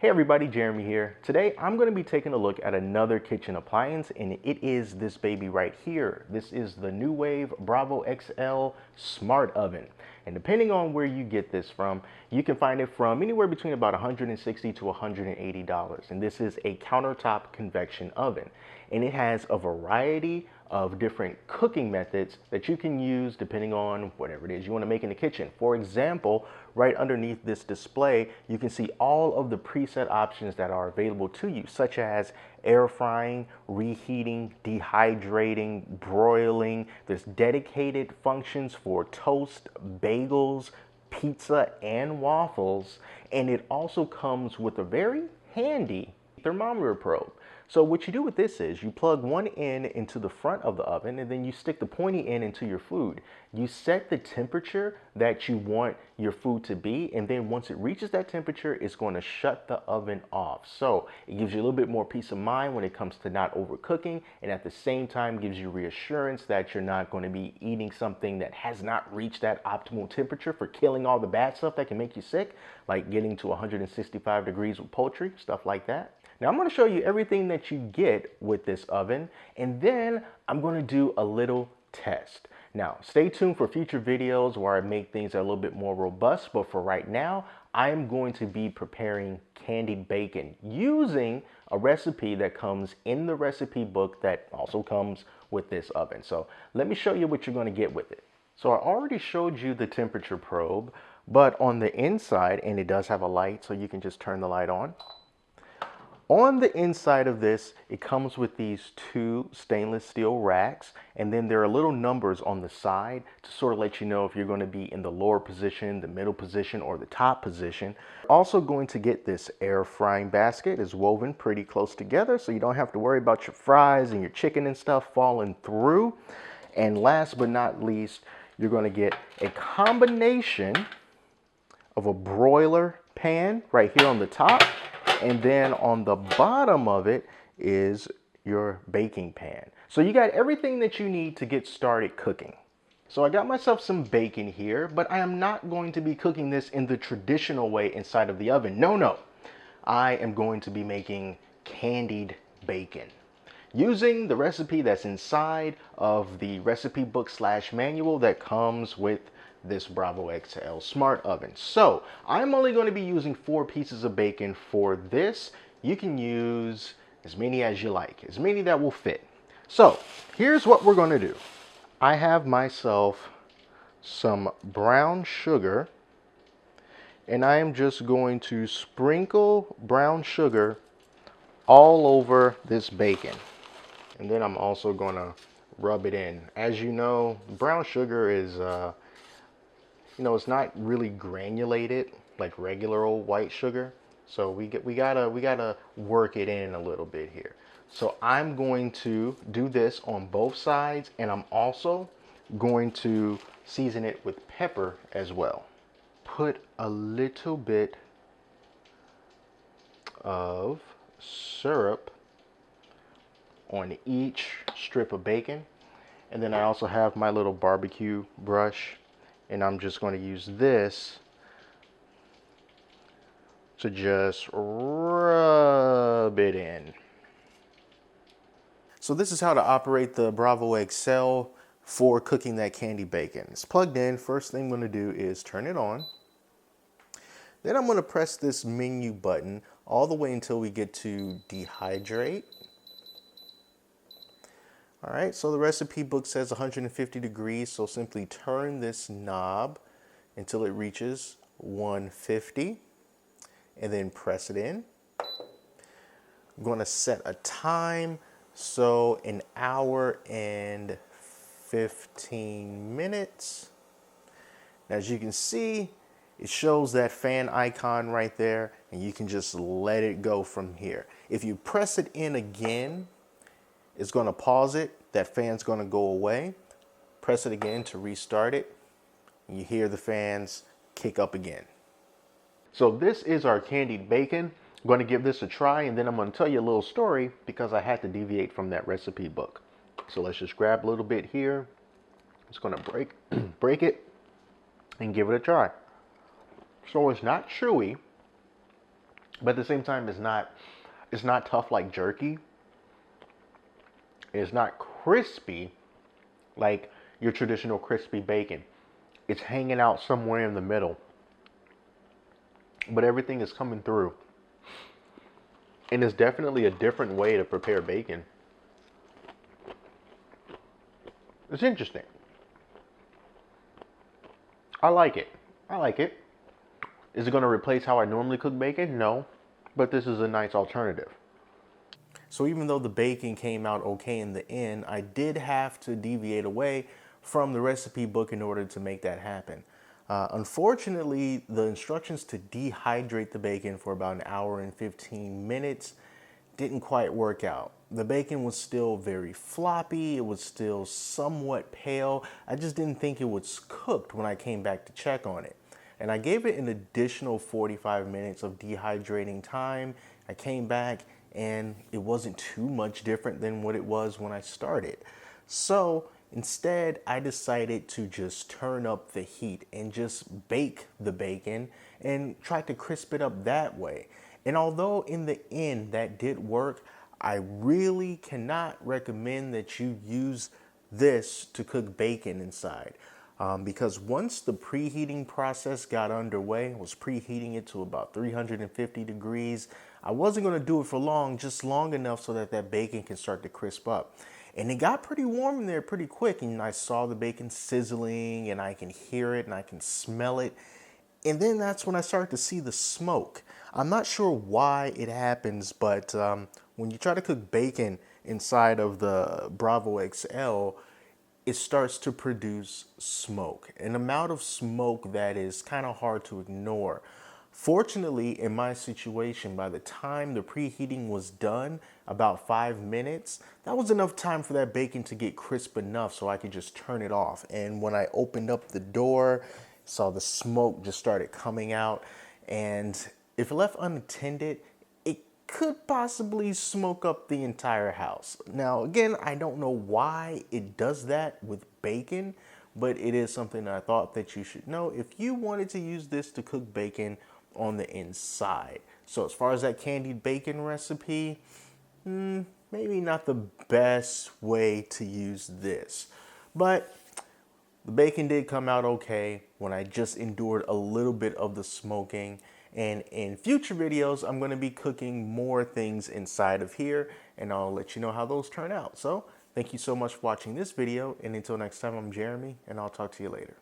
Hey everybody, Jeremy here. Today I'm going to be taking a look at another kitchen appliance, and it is this baby right here. This is the Nuwave Bravo XL Smart Oven. And depending on where you get this from, you can find it from anywhere between about $160 to $180. And this is a countertop convection oven. And it has a variety of different cooking methods that you can use depending on whatever it is you want to make in the kitchen. For example, right underneath this display, you can see all of the preset options that are available to you, such as air frying, reheating, dehydrating, broiling. There's dedicated functions for toast, bagels, pizza, and waffles. And it also comes with a very handy thermometer probe. So what you do with this is you plug one end into the front of the oven, and then you stick the pointy end into your food. You set the temperature that you want your food to be, and then once it reaches that temperature, it's going to shut the oven off. So it gives you a little bit more peace of mind when it comes to not overcooking, and at the same time gives you reassurance that you're not going to be eating something that has not reached that optimal temperature for killing all the bad stuff that can make you sick, like getting to 165 degrees with poultry, stuff like that. Now I'm going to show you everything that you get with this oven, and then I'm going to do a little test. Now stay tuned for future videos where I make things a little bit more robust, but for right now I'm going to be preparing candied bacon using a recipe that comes in the recipe book that also comes with this oven. So let me show you what you're going to get with it. So I already showed you the temperature probe, but on the inside, and it does have a light, so you can just turn the light on. On the inside of this, it comes with these two stainless steel racks, and then there are little numbers on the side to sort of let you know if you're going to be in the lower position, the middle position, or the top position. Also going to get this air frying basket. It's woven pretty close together, so you don't have to worry about your fries and your chicken and stuff falling through. And last but not least, you're going to get a combination of a broiler pan right here on the top, and then on the bottom of it is your baking pan. So you got everything that you need to get started cooking. So I got myself some bacon here, but I am not going to be cooking this in the traditional way inside of the oven. No. I am going to be making candied bacon using the recipe that's inside of the recipe book / manual that comes with this Bravo XL Smart Oven. So I'm only going to be using 4 pieces of bacon for this. You can use as many as you like, as many that will fit. So here's what we're going to do. I have myself some brown sugar, and I am just going to sprinkle brown sugar all over this bacon. And then I'm also going to rub it in. As you know, brown sugar is it's not really granulated like regular old white sugar. So we gotta work it in a little bit here. So I'm going to do this on both sides, and I'm also going to season it with pepper as well. Put a little bit of syrup on each strip of bacon, and then I also have my little barbecue brush, and I'm just going to use this to just rub it in. So this is how to operate the Bravo XL for cooking that candied bacon. It's plugged in. First thing I'm going to do is turn it on. Then I'm going to press this menu button all the way until we get to dehydrate. All right, so the recipe book says 150 degrees, so simply turn this knob until it reaches 150 and then press it in. I'm going to set a time, so 1 hour and 15 minutes. Now, as you can see, it shows that fan icon right there, and you can just let it go from here. If you press it in again, it's going to pause it. That fan's going to go away. Press it again to restart it. And you hear the fans kick up again. So this is our candied bacon. I'm going to give this a try, and then I'm going to tell you a little story because I had to deviate from that recipe book. So let's just grab a little bit here. It's going to break it and give it a try. So it's not chewy. but at the same time, it's not tough like jerky. It's not crispy like your traditional crispy bacon. It's hanging out somewhere in the middle, but everything is coming through. And it's definitely a different way to prepare bacon. It's interesting. I like it. I like it. Is it going to replace how I normally cook bacon? No, but this is a nice alternative. So even though the bacon came out okay in the end, I did have to deviate away from the recipe book in order to make that happen. Unfortunately, the instructions to dehydrate the bacon for about an hour and 15 minutes didn't quite work out. The bacon was still very floppy, it was still somewhat pale. I just didn't think it was cooked when I came back to check on it. And I gave it an additional 45 minutes of dehydrating time. I came back and it wasn't too much different than what it was when I started. So instead, I decided to just turn up the heat and just bake the bacon and try to crisp it up that way. And although in the end that did work, I really cannot recommend that you use this to cook bacon inside. Because once the preheating process got underway, I was preheating it to about 350 degrees. I wasn't going to do it for long, just long enough so that that bacon can start to crisp up. And it got pretty warm in there pretty quick, and I saw the bacon sizzling, and I can hear it, and I can smell it. And then that's when I started to see the smoke. I'm not sure why it happens, but when you try to cook bacon inside of the Bravo XL, it starts to produce smoke, an amount of smoke that is kind of hard to ignore. Fortunately, in my situation, by the time the preheating was done, about 5 minutes, that was enough time for that bacon to get crisp enough so I could just turn it off. And when I opened up the door, saw the smoke just started coming out. And if left unattended, it could possibly smoke up the entire house. Now, again, I don't know why it does that with bacon, but it is something that I thought that you should know if you wanted to use this to cook bacon on the inside. So as far as that candied bacon recipe, maybe not the best way to use this. But the bacon did come out okay when I just endured a little bit of the smoking. And in future videos, I'm going to be cooking more things inside of here, and I'll let you know how those turn out. So thank you so much for watching this video, and until next time, I'm Jeremy, and I'll talk to you later.